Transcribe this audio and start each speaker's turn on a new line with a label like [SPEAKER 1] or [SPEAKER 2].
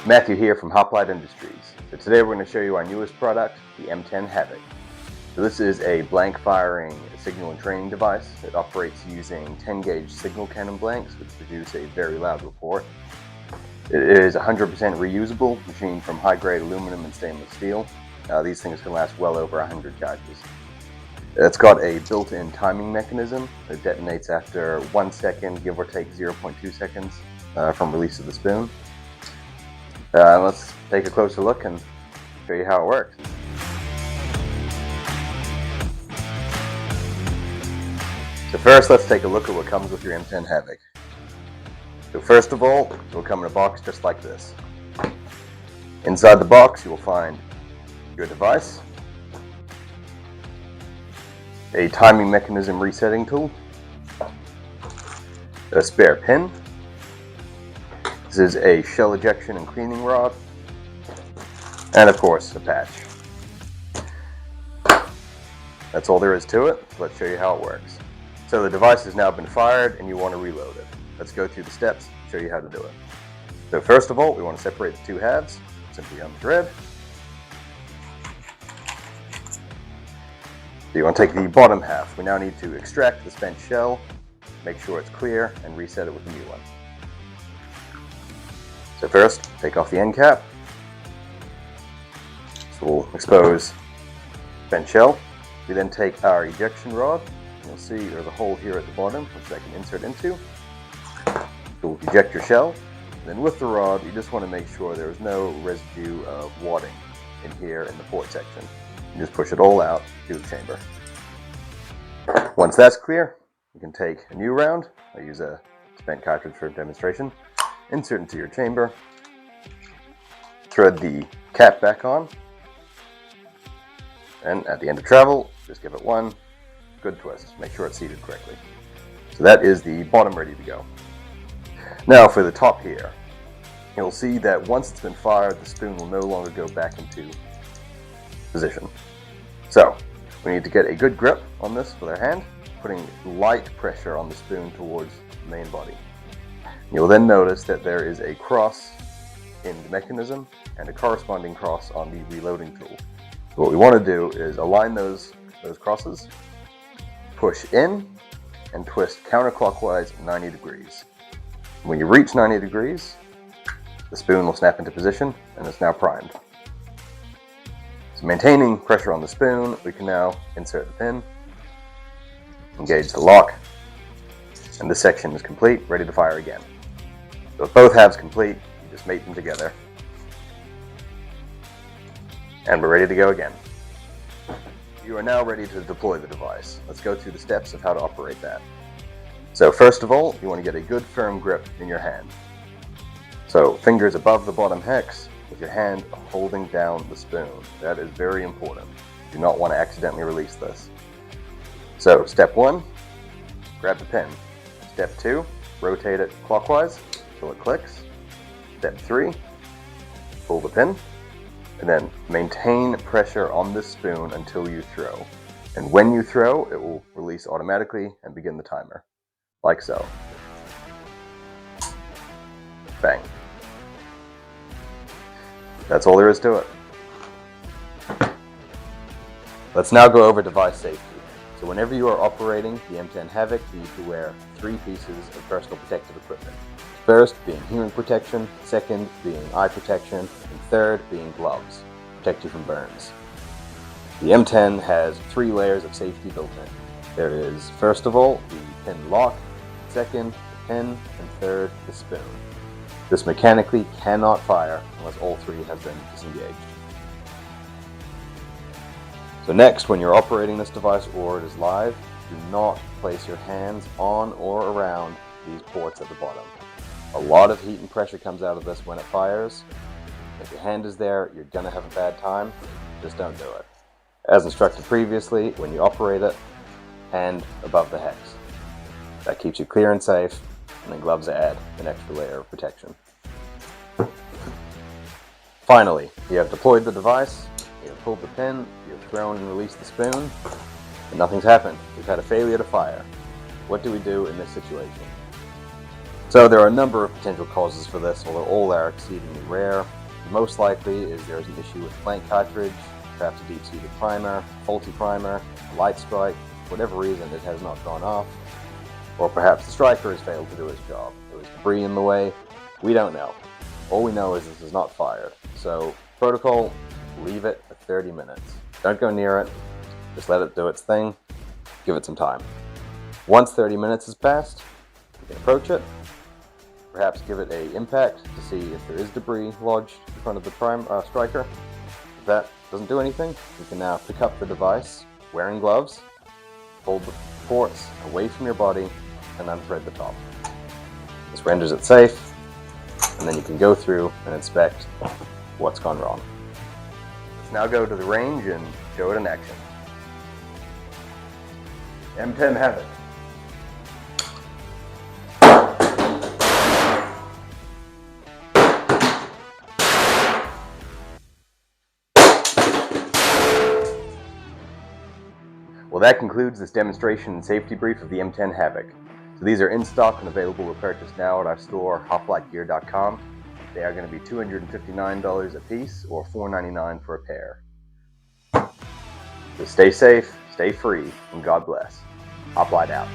[SPEAKER 1] Matthew here from Hoplite Industries. So today we're going to show you our newest product, the M10 HAVOC. So this is a blank firing signal and training device that operates using 10 gauge signal cannon blanks, which produce a very loud report. It is 100% reusable, machined from high grade aluminum and stainless steel. These things can last well over 100 charges. It's got a built-in timing mechanism that detonates after 1 second, give or take 0.2 seconds from release of the spoon. Let's take a closer look and show you how it works. So first, let's take a look at what comes with your M10 HAVOC. So first of all, it will come in a box just like this. Inside the box, you will find your device, a timing mechanism resetting tool, a spare pin. This is a shell ejection and cleaning rod, and of course a patch. That's all there is to it. Let's show you how it works. So the device has now been fired and you want to reload it. Let's go through the steps and show you how to do it. So first of all, we want to separate the two halves. Simply unthread. So you want to take the bottom half. We now need to extract the spent shell, make sure it's clear, and reset it with a new one. So first, take off the end cap. So we'll expose spent shell. We then take our ejection rod. You'll see there's a hole here at the bottom, which I can insert into. So we'll eject your shell. And then with the rod, you just want to make sure there's no residue of wadding in here in the port section. You just push it all out through the chamber. Once that's clear, you can take a new round. I use a spent cartridge for demonstration. Insert into your chamber, thread the cap back on, and at the end of travel, just give it one good twist. Make sure it's seated correctly. So that is the bottom ready to go. Now for the top here, you'll see that once it's been fired, the spoon will no longer go back into position. So we need to get a good grip on this with our hand, putting light pressure on the spoon towards the main body. You'll then notice that there is a cross in the mechanism and a corresponding cross on the reloading tool. So what we want to do is align those crosses, push in, and twist counterclockwise 90 degrees. When you reach 90 degrees, the spoon will snap into position and it's now primed. So maintaining pressure on the spoon, we can now insert the pin, engage the lock, and this section is complete, ready to fire again. So if both halves complete, you just mate them together. And we're ready to go again. You are now ready to deploy the device. Let's go through the steps of how to operate that. So first of all, you want to get a good firm grip in your hand. So fingers above the bottom hex with your hand holding down the spoon. That is very important. You do not want to accidentally release this. So step 1, grab the pin. Step 2, rotate it clockwise until it clicks. Step 3, pull the pin, and then maintain pressure on this spoon until you throw. And when you throw, it will release automatically and begin the timer, like so. Bang. That's all there is to it. Let's now go over device safety. So whenever you are operating the M10 HAVOC, you need to wear 3 pieces of personal protective equipment. First being hearing protection, second being eye protection, and third being gloves, protect you from burns. The M10 has 3 layers of safety built in. There is, first of all, the pin lock, second, the pin, and third, the spoon. This mechanically cannot fire unless all 3 have been disengaged. So next, when you're operating this device or it is live, do not place your hands on or around these ports at the bottom. A lot of heat and pressure comes out of this when it fires. If your hand is there, you're going to have a bad time. Just don't do it. As instructed previously, when you operate it, hand above the hex. That keeps you clear and safe, and then gloves add an extra layer of protection. Finally, you have deployed the device, you have pulled the pin, you have thrown and released the spoon, and nothing's happened. We've had a failure to fire. What do we do in this situation? So there are a number of potential causes for this, although all are exceedingly rare. The most likely is there is an issue with the blank cartridge, perhaps a deep-seated primer, faulty primer, a light strike, for whatever reason it has not gone off, or perhaps the striker has failed to do its job. There was debris in the way. We don't know. All we know is this is not fired. So protocol, leave it at 30 minutes. Don't go near it. Just let it do its thing. Give it some time. Once 30 minutes has passed, you can approach it. Perhaps give it an impact to see if there is debris lodged in front of the striker. If that doesn't do anything, you can now pick up the device, wearing gloves, hold the ports away from your body, and unthread the top. This renders it safe, and then you can go through and inspect what's gone wrong. Let's now go to the range and show it in action. M10 HAVOC. Well, that concludes this demonstration and safety brief of the M10 HAVOC. So these are in stock and available to purchase now at our store, hoplitegear.com. They are going to be $259 a piece or $4.99 for a pair. So stay safe, stay free, and God bless. Hoplite out.